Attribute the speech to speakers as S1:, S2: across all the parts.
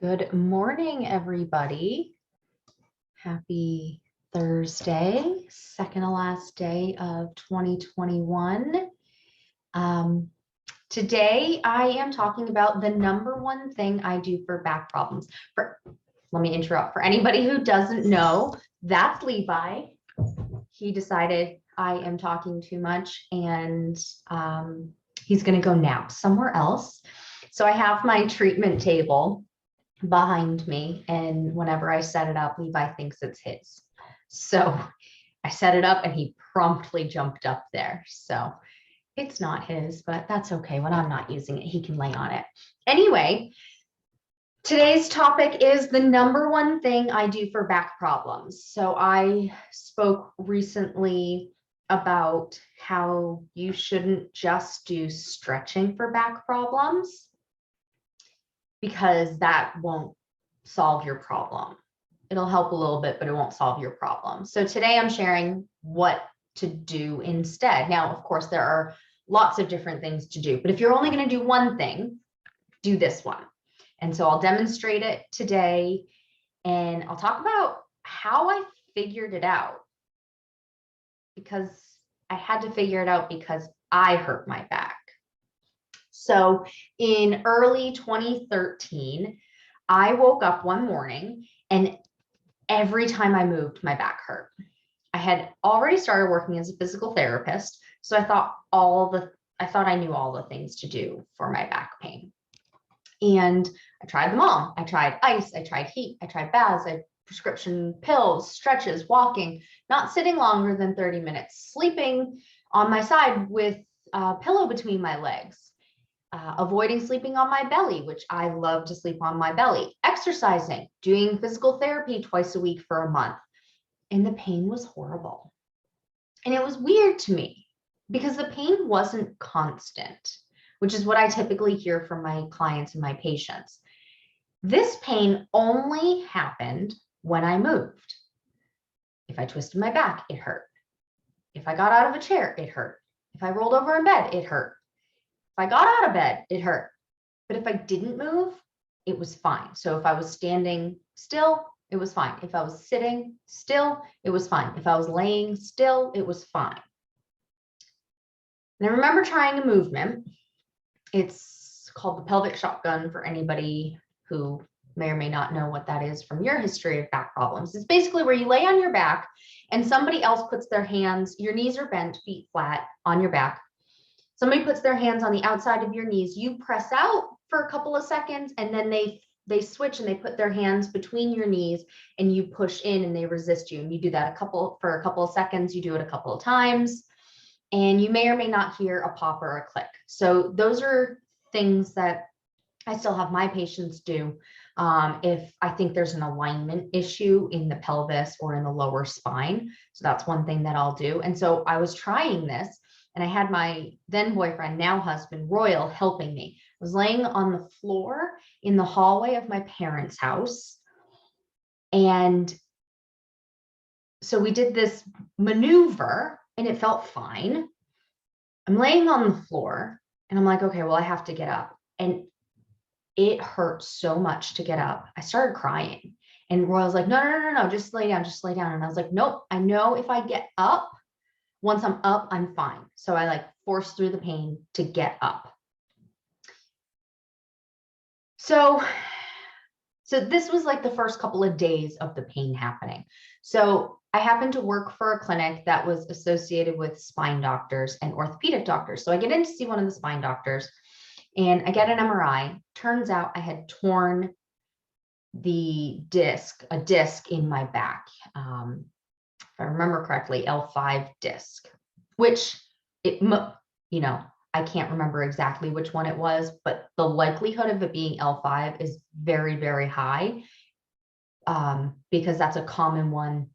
S1: Good morning, everybody. Happy Thursday, second to last day of 2021. Today, I am talking about the number one thing I do for back problems. Let me interrupt. For anybody who doesn't know, that's Levi. He decided I am talking too much and he's going to go nap somewhere else. So I have my treatment table behind me, and whenever I set it up, Levi thinks it's his. So I set it up and he promptly jumped up there. So it's not his, but that's okay. When I'm not using it, he can lay on it. Anyway, today's topic is the number one thing I do for back problems. So I spoke recently about how you shouldn't just do stretching for back problems, because that won't solve your problem. It'll help a little bit, but it won't solve your problem. So today I'm sharing what to do instead. Now, of course, there are lots of different things to do, but if you're only going to do one thing, do this one. And so I'll demonstrate it today, and I'll talk about how I figured it out, because I had to figure it out because I hurt my back. So in early 2013, I woke up one morning and every time I moved, my back hurt. I had already started working as a physical therapist, so I thought I knew all the things to do for my back pain. And I tried them all. I tried ice, I tried heat, I tried baths, I tried prescription pills, stretches, walking, not sitting longer than 30 minutes, sleeping on my side with a pillow between my legs. Avoiding sleeping on my belly, which I love to sleep on my belly, exercising, doing physical therapy twice a week for a month. And the pain was horrible. And it was weird to me because the pain wasn't constant, which is what I typically hear from my clients and my patients. This pain only happened when I moved. If I twisted my back, it hurt. If I got out of a chair, it hurt. If I rolled over in bed, it hurt. If I got out of bed, it hurt. But if I didn't move, it was fine. So if I was standing still, it was fine. If I was sitting still, it was fine. If I was laying still, it was fine. And I remember trying a movement. It's called the pelvic shotgun for anybody who may or may not know what that is from your history of back problems. It's basically where you lay on your back and somebody else puts their hands, your knees are bent, feet flat on your back. Somebody puts their hands on the outside of your knees, you press out for a couple of seconds, and then they switch and they put their hands between your knees and you push in and they resist you. And you do that for a couple of seconds, you do it a couple of times, and you may or may not hear a pop or a click. So those are things that I still have my patients do if I think there's an alignment issue in the pelvis or in the lower spine. So that's one thing that I'll do. And so I was trying this, and I had my then boyfriend, now husband, Royal, helping me. I was laying on the floor in the hallway of my parents' house. And so we did this maneuver and it felt fine. I'm laying on the floor and I'm like, okay, well, I have to get up. And it hurt so much to get up. I started crying. And Royal's like, no, just lay down, just lay down. And I was like, nope, I know if I get up, once I'm up, I'm fine. So I forced through the pain to get up. So this was the first couple of days of the pain happening. So I happened to work for a clinic that was associated with spine doctors and orthopedic doctors. So I get in to see one of the spine doctors and I get an MRI. Turns out I had torn a disc in my back. If I remember correctly, L5 disc, which I can't remember exactly which one it was, but the likelihood of it being L5 is very, very high because that's a common one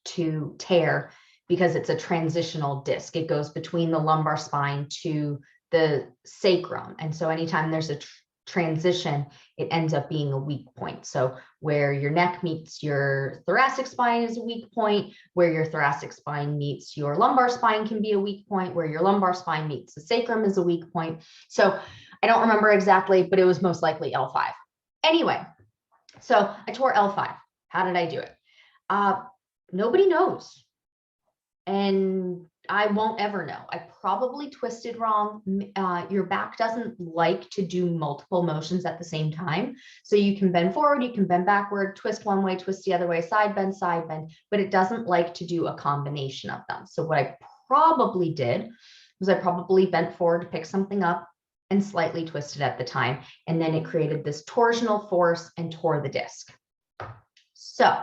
S1: to tear because it's a transitional disc. It goes between the lumbar spine to the sacrum. And so anytime there's a transition, it ends up being a weak point. So where your neck meets your thoracic spine is a weak point, where your thoracic spine meets your lumbar spine can be a weak point, where your lumbar spine meets the sacrum is a weak point. So I don't remember exactly, but it was most likely L5. Anyway, So I tore L5. How did I do it? Nobody knows. And I won't ever know. I probably twisted wrong. Your back doesn't like to do multiple motions at the same time. So you can bend forward, you can bend backward, twist one way, twist the other way, side bend, but it doesn't like to do a combination of them. So what I probably did was I probably bent forward to pick something up and slightly twisted at the time. And then it created this torsional force and tore the disc. So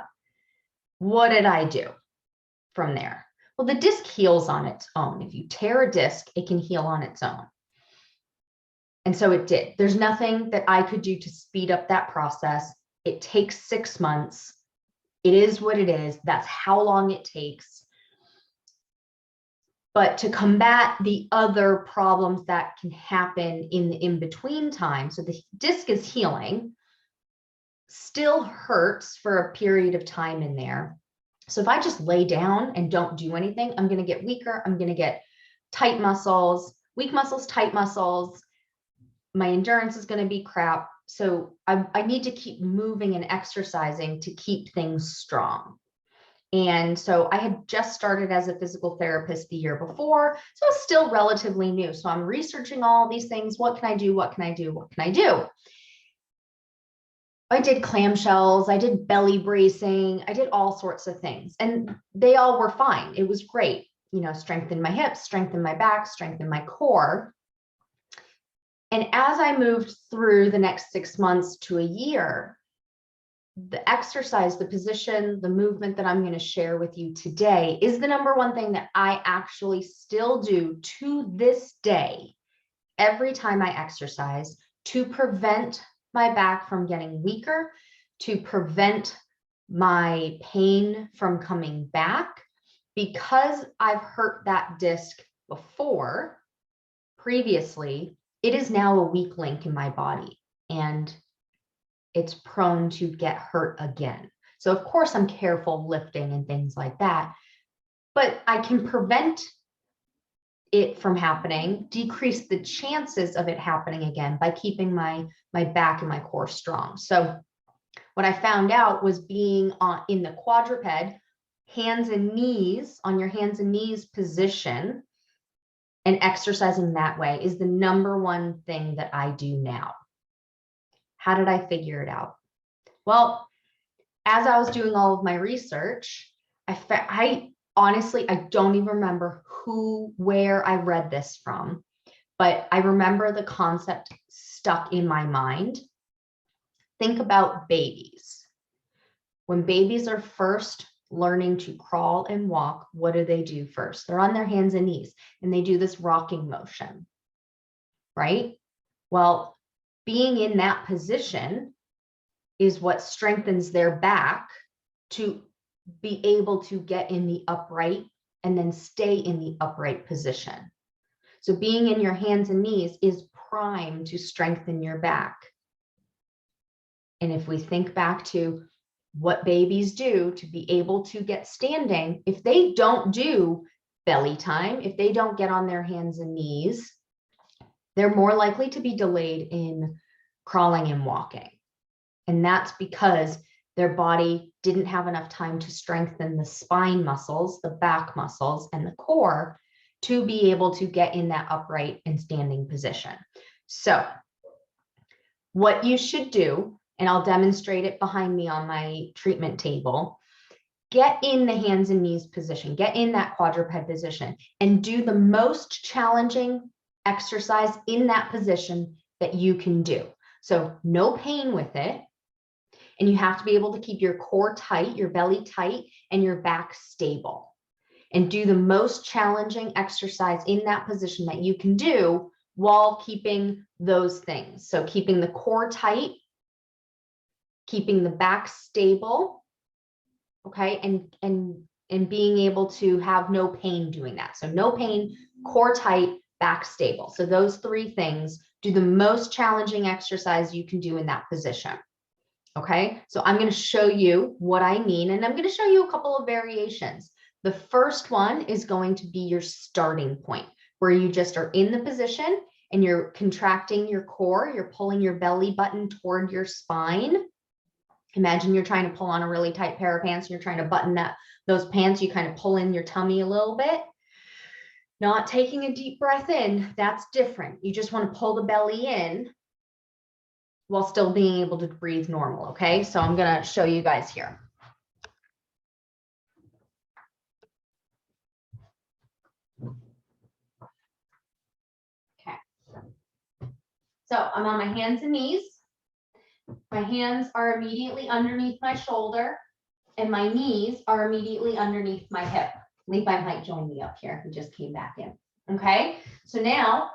S1: what did I do from there? Well, the disc heals on its own. If you tear a disc, it can heal on its own. And so it did. There's nothing that I could do to speed up that process. It takes 6 months. It is what it is. That's how long it takes. But to combat the other problems that can happen in the in-between time, so the disc is healing, still hurts for a period of time in there. So if I just lay down and don't do anything, I'm going to get weaker. I'm going to get tight muscles, weak muscles, tight muscles. My endurance is going to be crap. So I need to keep moving and exercising to keep things strong. And so I had just started as a physical therapist the year before. So it's still relatively new. So I'm researching all these things. What can I do? What can I do? What can I do? I did clamshells, I did belly bracing, I did all sorts of things, and they all were fine. It was great, you know, strengthen my hips, strengthen my back, strengthen my core. And as I moved through the next 6 months to a year, the exercise, the position, the movement that I'm going to share with you today is the number one thing that I actually still do to this day, every time I exercise, to prevent my back from getting weaker, to prevent my pain from coming back. Because I've hurt that disc before, previously, it is now a weak link in my body and it's prone to get hurt again. So of course I'm careful lifting and things like that, but I can prevent it from happening, decrease the chances of it happening again by keeping my back and my core strong. So what I found out was being in the quadruped, hands and knees, on your hands and knees position, and exercising that way is the number one thing that I do now. How did I figure it out? Well, as I was doing all of my research, I honestly, I don't even remember where I read this from, but I remember the concept stuck in my mind. Think about babies. When babies are first learning to crawl and walk, what do they do first? They're on their hands and knees and they do this rocking motion, right? Well, being in that position is what strengthens their back to be able to get in the upright and then stay in the upright position. So being in your hands and knees is primed to strengthen your back. And if we think back to what babies do to be able to get standing, if they don't do belly time, if they don't get on their hands and knees, they're more likely to be delayed in crawling and walking. And that's because their body didn't have enough time to strengthen the spine muscles, the back muscles, and the core to be able to get in that upright and standing position. So what you should do, and I'll demonstrate it behind me on my treatment table, get in the hands and knees position, get in that quadruped position, and do the most challenging exercise in that position that you can do. So no pain with it. And you have to be able to keep your core tight, your belly tight, and your back stable. And do the most challenging exercise in that position that you can do while keeping those things. So keeping the core tight, keeping the back stable, okay, and being able to have no pain doing that. So no pain, core tight, back stable. So those three things, do the most challenging exercise you can do in that position. Okay, so I'm going to show you what I mean, and I'm going to show you a couple of variations. The first one is going to be your starting point, where you just are in the position and you're contracting your core, you're pulling your belly button toward your spine, Imagine you're trying to pull on a really tight pair of pants and you're trying to button those pants. You kind of pull in your tummy a little bit. Not taking a deep breath in, that's different. You just want to pull the belly in while still being able to breathe normal, okay? So I'm going to show you guys here. Okay. So I'm on my hands and knees. My hands are immediately underneath my shoulder and my knees are immediately underneath my hip. Levi might join me up here. He just came back in. Okay. So now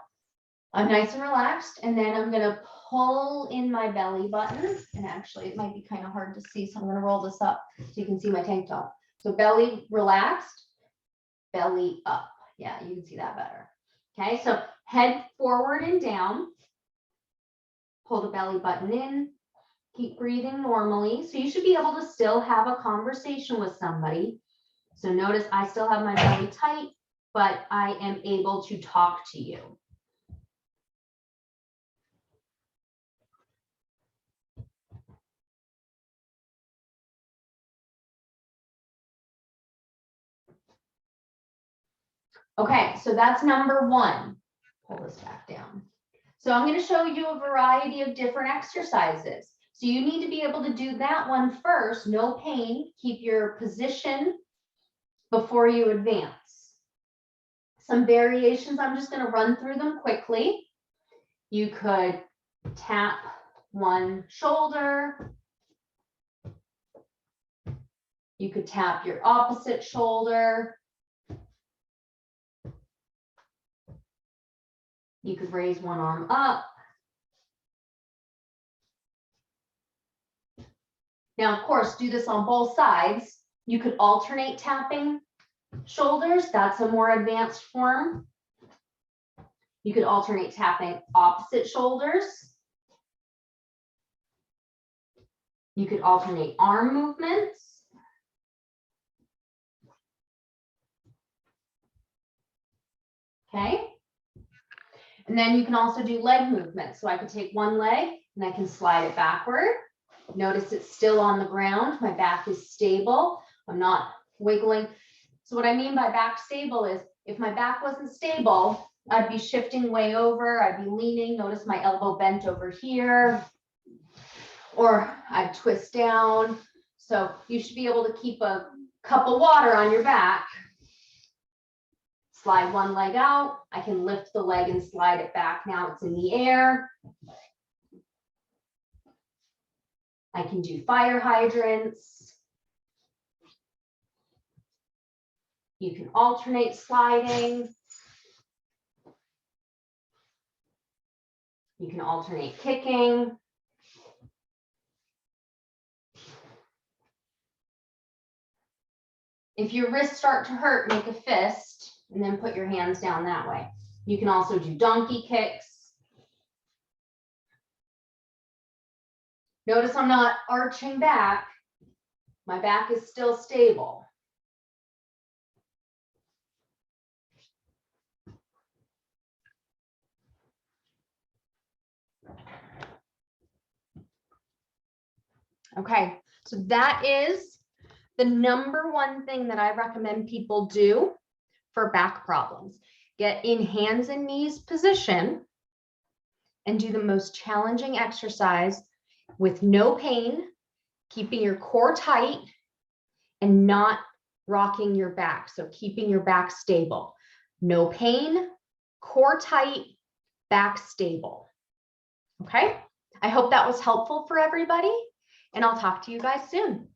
S1: I'm nice and relaxed, and then I'm going to pull in my belly button. And actually it might be kind of hard to see. So I'm going to roll this up so you can see my tank top. So belly relaxed, belly up. Yeah, you can see that better. Okay. So head forward and down, pull the belly button in. Keep breathing normally. So you should be able to still have a conversation with somebody. So notice I still have my belly tight, but I am able to talk to you. Okay, so that's number one. Pull this back down. So I'm going to show you a variety of different exercises. So you need to be able to do that one first, no pain. Keep your position before you advance. Some variations, I'm just going to run through them quickly. You could tap one shoulder. You could tap your opposite shoulder. You could raise one arm up. Now, of course, do this on both sides. You could alternate tapping shoulders. That's a more advanced form. You could alternate tapping opposite shoulders. You could alternate arm movements. Okay. And then you can also do leg movements. So I could take one leg and I can slide it backward. Notice it's still on the ground. My back is stable. I'm not wiggling. So what I mean by back stable is if my back wasn't stable, I'd be shifting way over. I'd be leaning. Notice my elbow bent over here. Or I'd twist down. So you should be able to keep a cup of water on your back. Slide one leg out. I can lift the leg and slide it back. Now it's in the air. I can do fire hydrants. You can alternate sliding. You can alternate kicking. If your wrists start to hurt, make a fist and then put your hands down that way. You can also do donkey kicks. Notice I'm not arching back. My back is still stable. Okay, so that is the number one thing that I recommend people do for back problems. Get in hands and knees position and do the most challenging exercise with no pain, keeping your core tight and not rocking your back. So keeping your back stable. No pain, core tight, back stable. Okay, I hope that was helpful for everybody, and I'll talk to you guys soon.